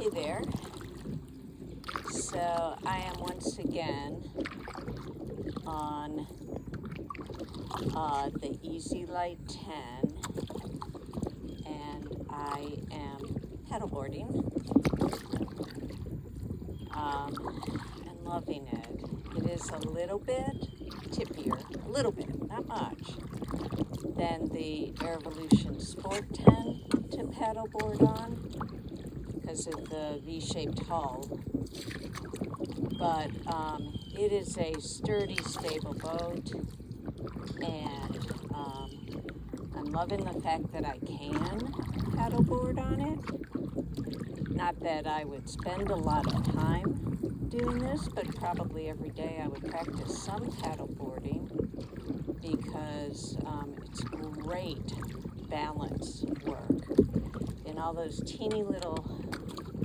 Hey there. So I am once again on the EZLite 10, and I am paddleboarding and loving it. It is a little bit tippier, a little bit, not much, than the Airvolution Sport 10 to paddleboard on because of the V-shaped hull. But it is a sturdy, stable boat, and I'm loving the fact that I can paddleboard on it. Not that I would spend a lot of time doing this, but probably every day I would practice some paddleboarding because it's great balance work. And all those teeny little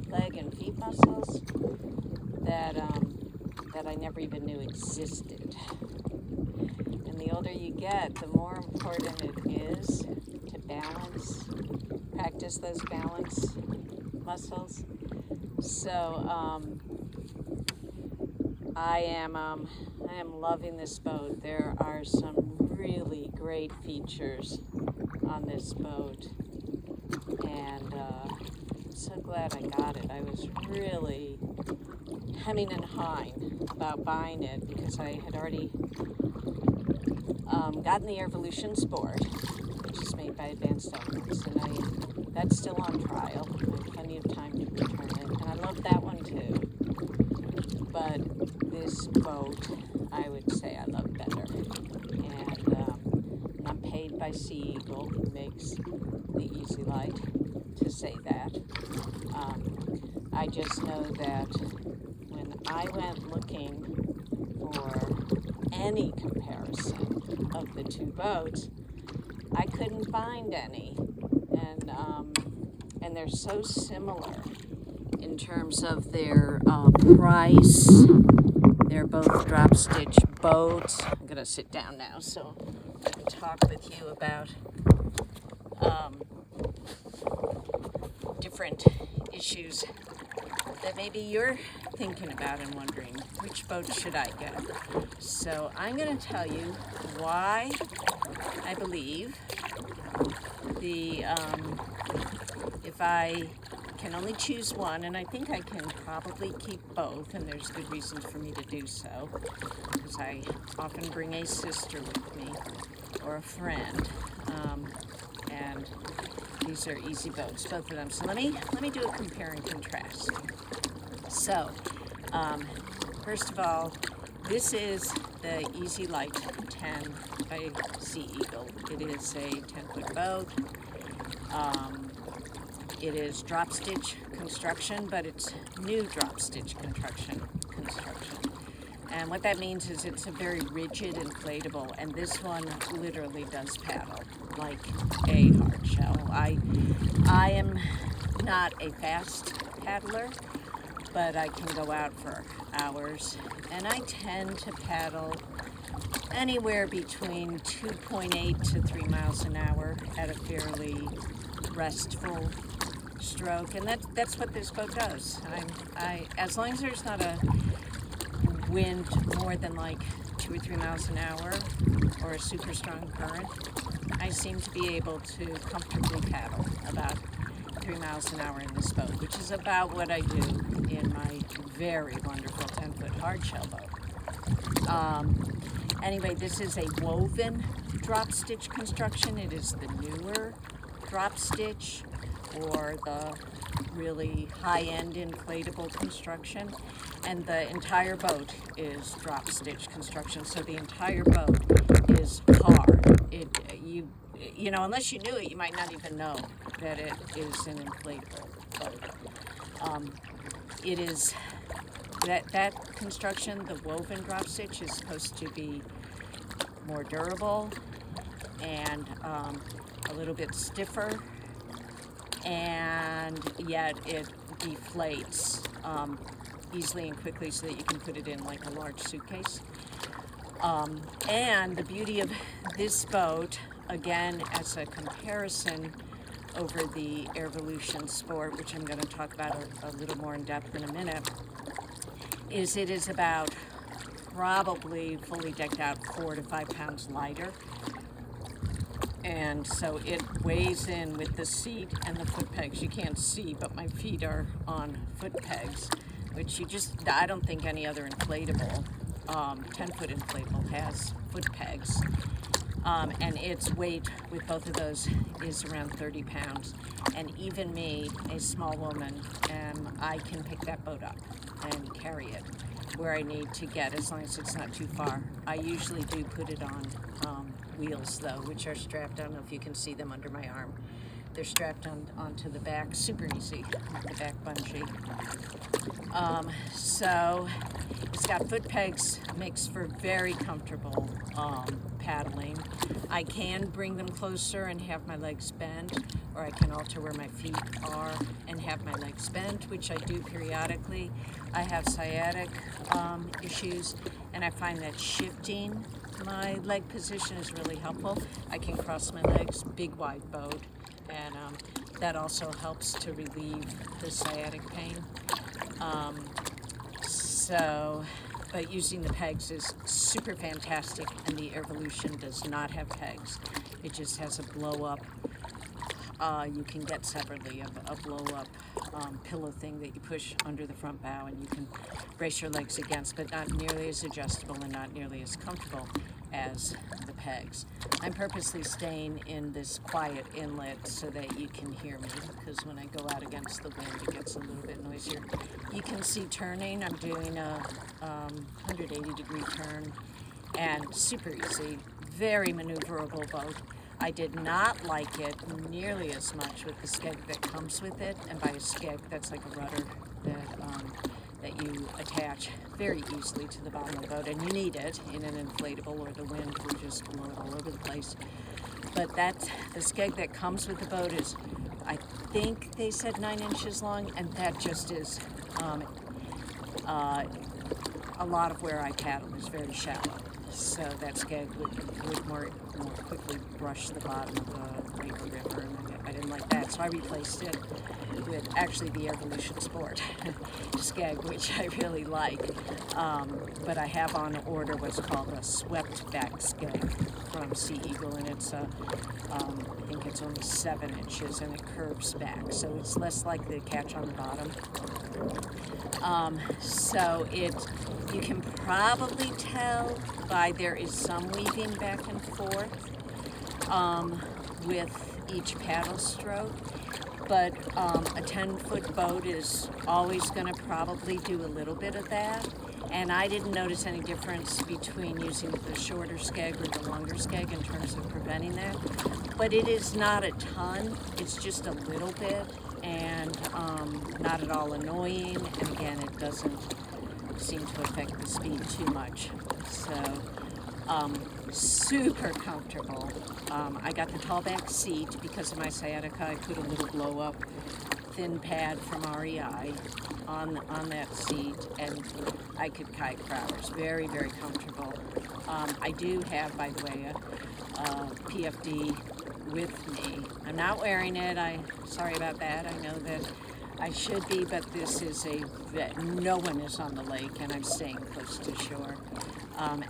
leg and feet muscles that I never even knew existed. And the older you get, the more important it is to practice those balance muscles. So I am loving this boat. There are some really great features on this boat, and I'm so glad I got it. I was really hemming and hawing about buying it because I had already gotten the Airvolution Sport, which is made by Advanced Elements, and that's still on trial. I have plenty of time to return it, and I love that one too. But this boat, I would say I love better. And I'm paid by Sea Eagle, who makes the EZLite, to say that. I just know that when I went looking for any comparison of the two boats, I couldn't find any, and they're so similar in terms of their price. They're both drop stitch boats. I'm gonna sit down now so I can talk with you about different issues that maybe you're thinking about and wondering, which boat should I get? So I'm going to tell you why I believe if I can only choose one, and I think I can probably keep both, and there's good reasons for me to do so, because I often bring a sister with me or a friend, and these are easy boats, both of them. So let me do a compare and contrast. So, first of all, this is the EZLite 10 by Sea Eagle. It is a 10-foot boat. It is drop stitch construction, but it's new drop stitch construction. And what that means is it's a very rigid inflatable, and this one literally does paddle like a hard shell. I am not a fast paddler, but I can go out for hours, and I tend to paddle anywhere between 2.8 to 3 miles an hour at a fairly restful stroke, and that's what this boat does. As long as there's not a wind more than like 2 or 3 miles an hour or a super strong current, I seem to be able to comfortably paddle about 3 miles an hour in this boat, which is about what I do in my very wonderful 10-foot hardshell boat. Anyway, this is a woven drop stitch construction. It is the newer drop stitch, or the really high-end inflatable construction, and the entire boat is drop stitch construction. So the entire boat is hard. You know, unless you knew it, you might not even know that it is an inflatable boat. It is that construction, the woven drop stitch, is supposed to be more durable and a little bit stiffer, and yet it deflates easily and quickly so that you can put it in like a large suitcase. And the beauty of this boat, again, as a comparison over the Airvolution Sport, which I'm going to talk about a little more in depth in a minute, is it is about probably fully decked out 4 to 5 pounds lighter. And so it weighs in with the seat and the foot pegs. You can't see, but my feet are on foot pegs, which I don't think any other inflatable, 10-foot inflatable has foot pegs. And its weight with both of those is around 30 pounds. And even me, a small woman, I can pick that boat up and carry it where I need to get, as long as it's not too far. I usually do put it on wheels though, which are strapped, I don't know if you can see them under my arm. They're strapped onto the back, super easy, the back bungee. So it's got foot pegs, makes for very comfortable paddling. I can bring them closer and have my legs bent, or I can alter where my feet are and have my legs bent, which I do periodically. I have sciatic issues, and I find that shifting my leg position is really helpful. I can cross my legs, big wide boat, and that also helps to relieve the sciatic pain. But using the pegs is super fantastic, and the Airvolution does not have pegs. It just has a blow-up, you can get separately, a blow-up pillow thing that you push under the front bow and you can brace your legs against, but not nearly as adjustable and not nearly as comfortable as the pegs. I'm purposely staying in this quiet inlet so that you can hear me, because when I go out against the wind it gets a little bit noisier. You can see turning. I'm doing a 180-degree turn, and super easy, very maneuverable boat. I did not like it nearly as much with the skeg that comes with it, and by a skeg, that's like a rudder that you attach very easily to the bottom of the boat, and you need it in an inflatable or the wind will just blow it all over the place. But the skeg that comes with the boat is, I think they said 9 inches long, and that just is a lot of where I paddle is very shallow. So that skeg would more quickly brush the bottom of the lake or river, and I didn't like that. So I replaced it with actually the Earvolution Sport skeg, which I really like. But I have on order what's called a swept back skeg from Sea Eagle, and it's I think it's only 7 inches, and it curves back, so it's less likely to catch on the bottom. So you can probably tell by there is some weaving back and forth with each paddle stroke, but a 10-foot boat is always going to probably do a little bit of that, and I didn't notice any difference between using the shorter skeg or the longer skeg in terms of preventing that, but it is not a ton, it's just a little bit, and not at all annoying, and again, it doesn't seem to affect the speed too much. So super comfortable. I got the tall back seat because of my sciatica. I put a little blow up thin pad from REI on that seat, and I could kayak for hours. Very, very comfortable. I do have, by the way, a PFD with me. I'm not wearing it. Sorry about that. I know that I should be, but this is no one is on the lake, and I'm staying close to shore,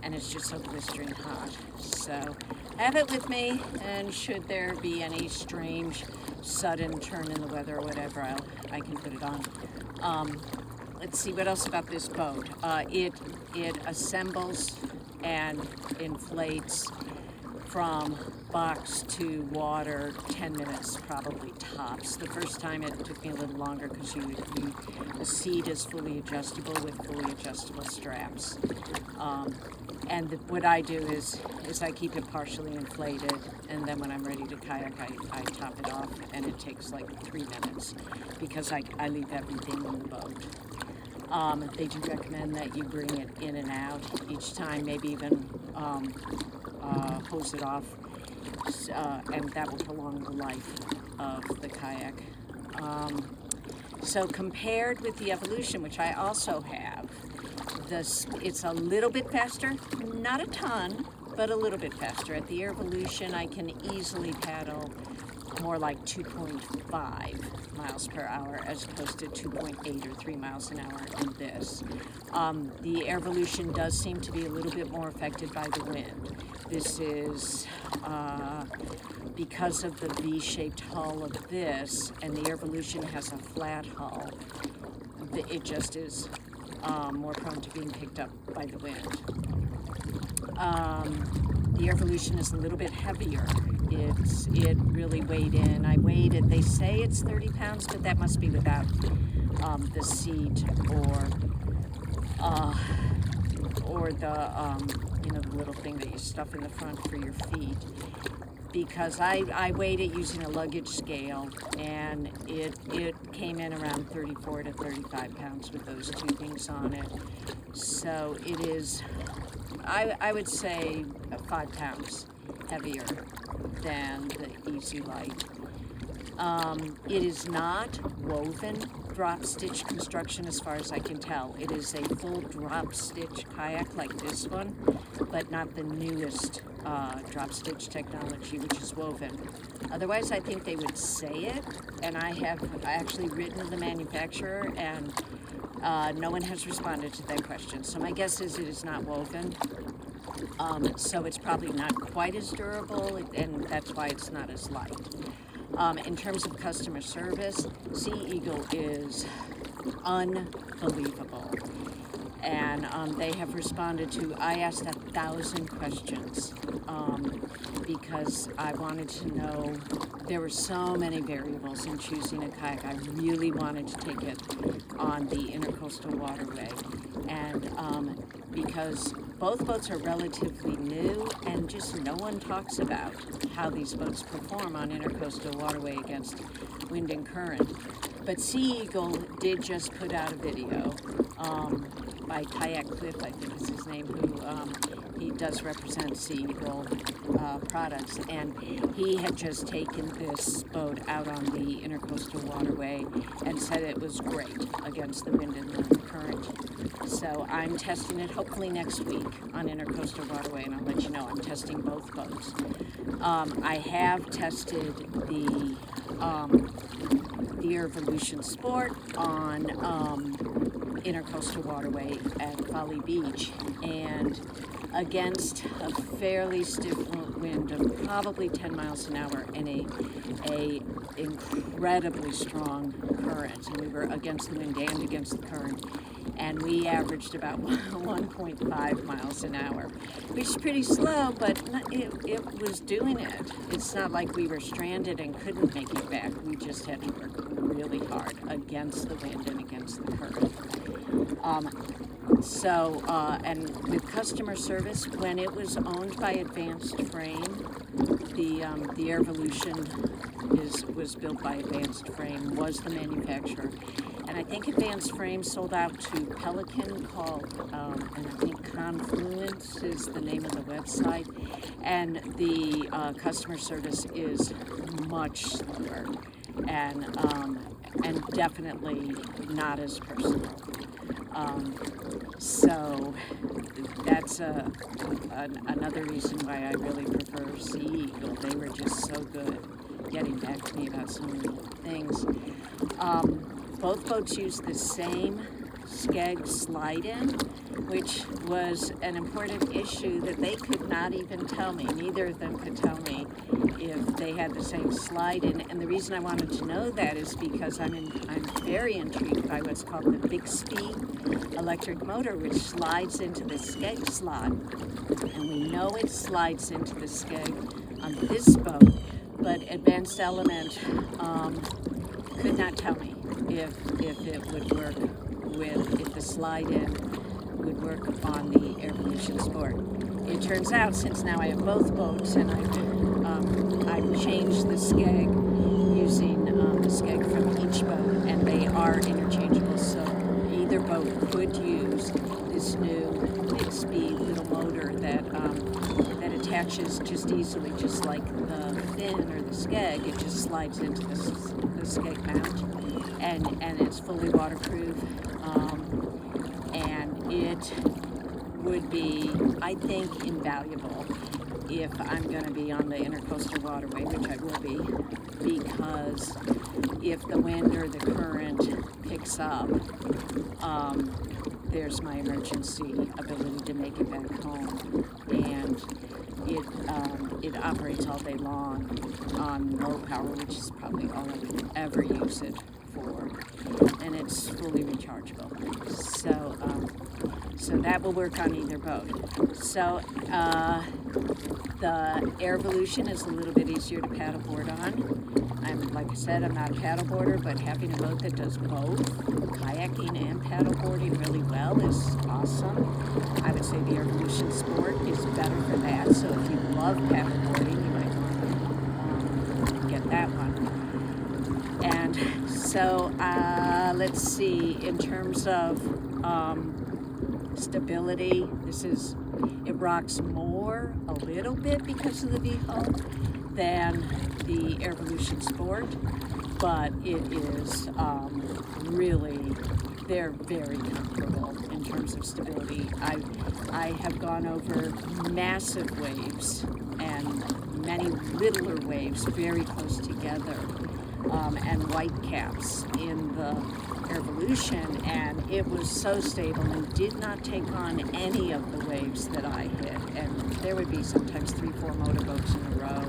and it's just so blistering hot. So I have it with me, and should there be any strange sudden turn in the weather or whatever, I can put it on. Let's see, what else about this boat? It assembles and inflates from box to water 10 minutes probably tops. The first time it took me a little longer because the seat is fully adjustable with fully adjustable straps. And what I do is I keep it partially inflated, and then when I'm ready to kayak, I top it off, and it takes like 3 minutes because I leave everything in the boat. They do recommend that you bring it in and out each time, maybe even hose it off, and that will prolong the life of the kayak. So compared with the Evolution, which I also have, it's a little bit faster, not a ton, but a little bit faster. At the Airvolution, I can easily paddle more like 2.5 miles per hour as opposed to 2.8 or 3 miles an hour in this. The Airvolution does seem to be a little bit more affected by the wind. This is because of the V-shaped hull of this, and the Airvolution has a flat hull. It just is more prone to being picked up by the wind. The Airvolution is a little bit heavier. It really weighed in. I weighed it. They say it's 30 pounds, but that must be without the seat or the the little thing that you stuff in the front for your feet. Because I weighed it using a luggage scale, and it came in around 34 to 35 pounds with those two things on it. So it is, I would say, 5 pounds heavier than the EZLite. It is not woven drop stitch construction as far as I can tell. It is a full drop stitch kayak like this one, but not the newest drop stitch technology, which is woven. Otherwise, I think they would say it, and I have actually written to the manufacturer, and no one has responded to that question. So my guess is it is not woven. So it's probably not quite as durable, and that's why it's not as light. In terms of customer service, Sea Eagle is unbelievable. And they have responded to, I asked 1,000 questions because I wanted to know, there were so many variables in choosing a kayak. I really wanted to take it on the Intercoastal Waterway. And because both boats are relatively new, and just no one talks about how these boats perform on Intercoastal Waterway against wind and current. But Sea Eagle did just put out a video by Kayak Cliff, I think is his name, who he does represent Sea Eagle products, and he had just taken this boat out on the Intercoastal Waterway and said it was great against the wind and the current. So I'm testing it hopefully next week on Intercoastal Waterway, and I'll let you know. I'm testing both boats. I have tested the Airvolution Sport on Intercoastal Waterway at Folly Beach, and against a fairly stiff wind of probably 10 miles an hour and a incredibly strong current, and we were against the wind and against the current, and we averaged about 1.5 miles an hour, which is pretty slow, but it was doing it. It's not like we were stranded and couldn't make it back. We just had to work really hard against the wind and against the current. And with customer service, when it was owned by Advanced Frame, the Airvolution was built by Advanced Frame, was the manufacturer. And I think Advanced Frame sold out to Pelican called, and I think Confluence is the name of the website. And the customer service is much slower and definitely not as personal. So that's another reason why I really prefer Sea Eagle. They were just so good getting back to me about so many things. Both boats use the same skeg slide-in, which was an important issue that they could not even tell me. Neither of them could tell me if they had the same slide-in. And the reason I wanted to know that is because I'm very intrigued by what's called the Bixby electric motor, which slides into the skeg slot. And we know it slides into the skeg on this boat, but Advanced Element could not tell me if it would work if the slide-in would work on the Airvolution Sport. It turns out, since now I have both boats, and I've changed the skeg using the skeg from each boat, and they are interchangeable, so either boat could use this new Bixby little motor that attaches just easily, just like the fin or the skeg. It just slides into the skeg mount, and it's fully waterproof, and it would be, I think, invaluable if I'm going to be on the intercoastal waterway, which I will be, because if the wind or the current picks up, there's my emergency ability to make it back home. And it operates all day long on low power, which is probably all I can ever use it for, and it's fully rechargeable. So that will work on either boat. So the Airvolution is a little bit easier to paddleboard on. Like I said, I'm not a paddleboarder, but having a boat that does both kayaking and paddleboarding really well is awesome. I would say the Airvolution Sport is better for that. So if you love paddleboarding, you might want to get that one. And so let's see, in terms of stability, it rocks more a little bit because of the V-hull than the Airvolution Sport, but it is really, they're very comfortable in terms of stability. I have gone over massive waves and many littler waves very close together, and white caps in the Airvolution, and it was so stable and did not take on any of the waves that I hit. And there would be sometimes 3-4 motorboats in a row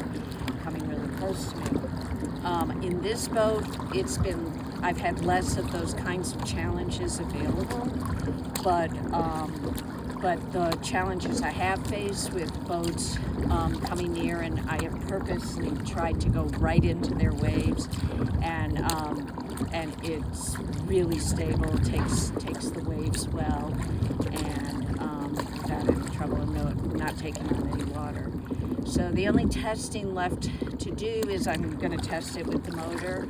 coming really close to me. In this boat, I've had less of those kinds of challenges available, but the challenges I have faced with boats coming near, and I have purposely tried to go right into their waves, and it's really stable, takes the waves well, and without any trouble, and not taking on any water. So the only testing left to do is I'm going to test it with the motor,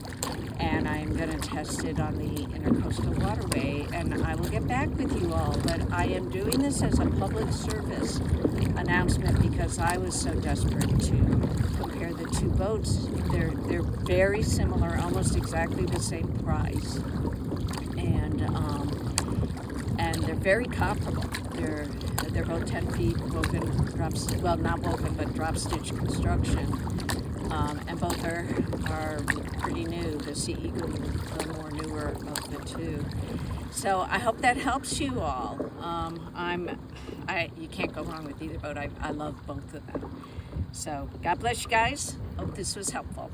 and I'm going to test it on the intercoastal waterway, and I will get back with you all. But I am doing this as a public service announcement because I was so desperate to compare the two boats. They're very similar, almost exactly the same price, and they're very comparable. They're both 10 feet, woven, not woven, but drop stitch construction, and both are pretty new. The Sea Eagle, the more newer of the two. So I hope that helps you all. You can't go wrong with either boat. I love both of them. So God bless you guys. Hope this was helpful.